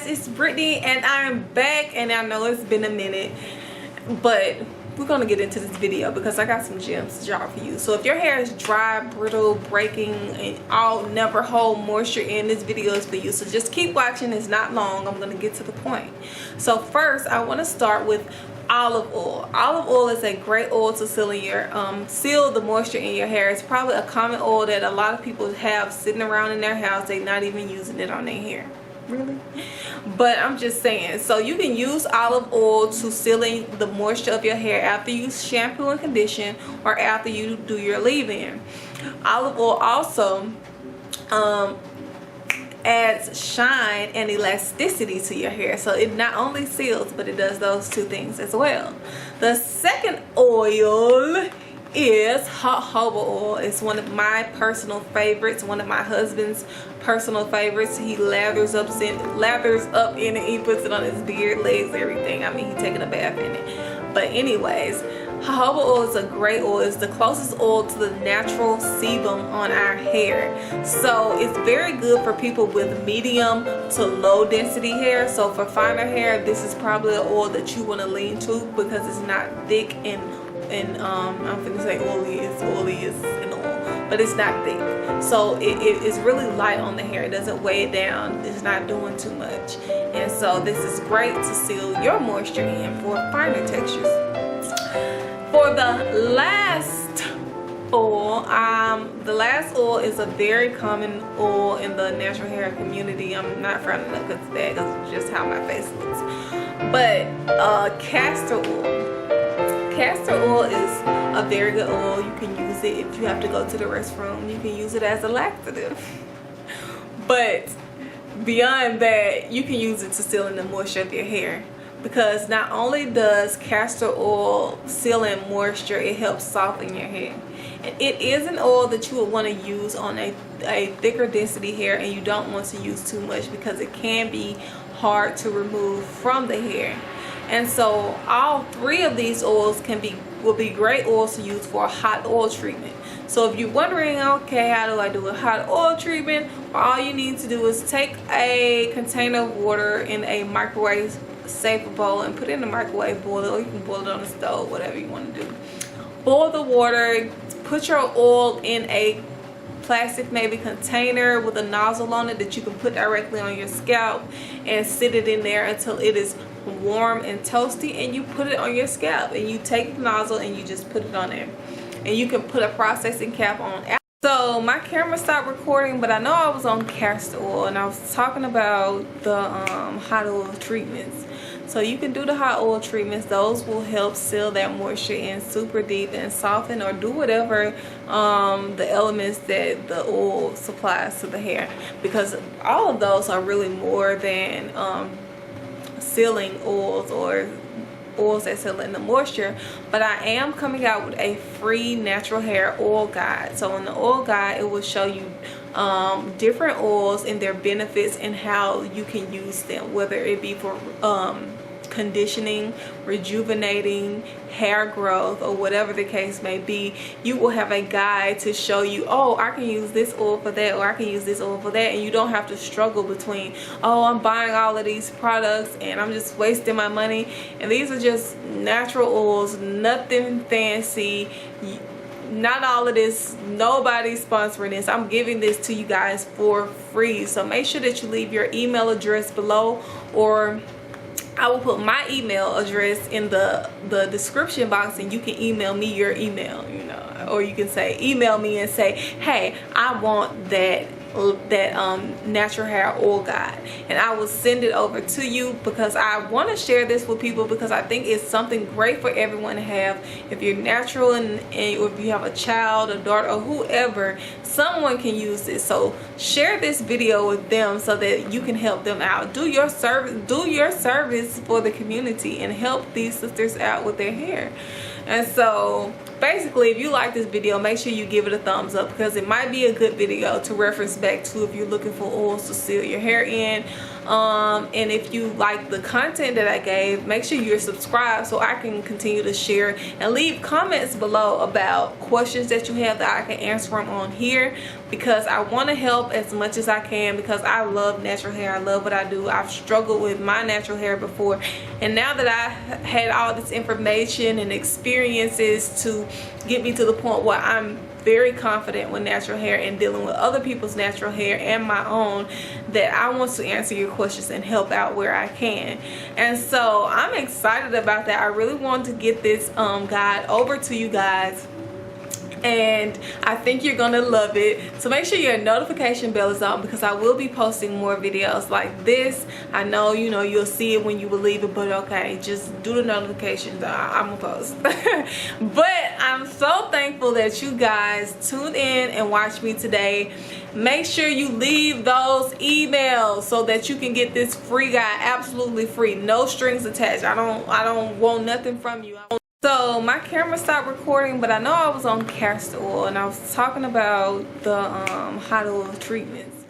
guys, it's Brittany and I'm back, and I know it's been a minute, but we're gonna get into this video because I got some gems to drop for you. So if your hair is dry, brittle, breaking, and all never hold moisture in, this video is for you. So just keep watching. It's not long. I'm gonna get to the point. So first I want to start with olive oil. Olive oil is a great oil to seal in your seal the moisture in your hair. It's probably a common oil that a lot of people have sitting around in their house. They're not even using it on their hair. Really? But I'm just saying, so you can use olive oil to seal in the moisture of your hair after you shampoo and condition, or after you do your leave-in. Olive oil also adds shine and elasticity to your hair, so it not only seals, but it does those two things as well. The second oil is jojoba oil. It's one of my personal favorites, one of my husband's personal favorites. He lathers up in it. He puts it on his beard, legs, everything. I mean, he's taking a bath in it. But anyways, jojoba oil is a great oil. It's the closest oil to the natural sebum on our hair. So it's very good for people with medium to low density hair. So for finer hair, this is probably an oil that you want to lean to because it's not thick and I'm gonna say oily is an oil, but it's not thick, so it is really light on the hair. It doesn't weigh it down. It's not doing too much, and so this is great to seal your moisture in for finer textures. For the last oil, the last oil is a very common oil in the natural hair community. I'm not frowning up because that is just how my face looks, but castor oil. Castor oil is a very good oil. You can use it if you have to go to the restroom. You can use it as a laxative. But beyond that, you can use it to seal in the moisture of your hair, because not only does castor oil seal in moisture, it helps soften your hair. And it is an oil that you would want to use on a thicker density hair, and you don't want to use too much because it can be hard to remove from the hair. And so all three of these oils will be great oils to use for a hot oil treatment. So if you're wondering, okay, how do I do a hot oil treatment? All you need to do is take a container of water in a microwave safe bowl and put it in the microwave, boil it, or you can boil it on the stove, whatever you want to do. Boil the water, put your oil in a plastic maybe container with a nozzle on it that you can put directly on your scalp, and sit it in there until it is warm and toasty, and you put it on your scalp, and you take the nozzle and you just put it on there, and you can put a processing cap on. So my camera stopped recording, but I know I was on castor oil and I was talking about the hot oil treatments. So you can do the hot oil treatments. Those will help seal that moisture in super deep and soften, or do whatever the elements that the oil supplies to the hair, because all of those are really more than sealing oils or oils that seal in the moisture. But I am coming out with a free natural hair oil guide. So in the oil guide, it will show you different oils and their benefits and how you can use them, whether it be for conditioning, rejuvenating, hair growth, or whatever the case may be. You will have a guide to show you, oh, I can use this oil for that, or I can use this oil for that, and you don't have to struggle between, oh, I'm buying all of these products and I'm just wasting my money. And these are just natural oils, nothing fancy, not all of this, nobody's sponsoring this. I'm giving this to you guys for free. So make sure that you leave your email address below, or I will put my email address in the description box, and you can email me your email, you know, or you can say, email me and say, hey, I want that natural hair oil guide, and I will send it over to you, because I want to share this with people, because I think it's something great for everyone to have. If you're natural and if you have a child, a daughter, or whoever, someone can use this. So share this video with them so that you can help them out. Do your service for the community and help these sisters out with their hair. And so basically, if you like this video, make sure you give it a thumbs up, because it might be a good video to reference back to if you're looking for oils to seal your hair in. And if you like the content that I gave, make sure you're subscribed so I can continue to share, and leave comments below about questions that you have that I can answer them on here, because I want to help as much as I can, because I love natural hair. I love what I do. I've struggled with my natural hair before, and now that I had all this information and experiences to get me to the point where I'm very confident with natural hair and dealing with other people's natural hair and my own, that I want to answer your questions and help out where I can. And so I'm excited about that. I really want to get this guide over to you guys, and I think you're gonna love it. So make sure your notification bell is on, because I will be posting more videos like this. I know, you know, you'll see it when you believe it, but okay, just do the notifications. I'm gonna post. But I'm so thankful that you guys tuned in and watched me today. Make sure you leave those emails so that you can get this free guide, absolutely free, no strings attached. I don't want nothing from you. So my camera stopped recording, but I know I was on castor oil, and I was talking about the hot oil treatments.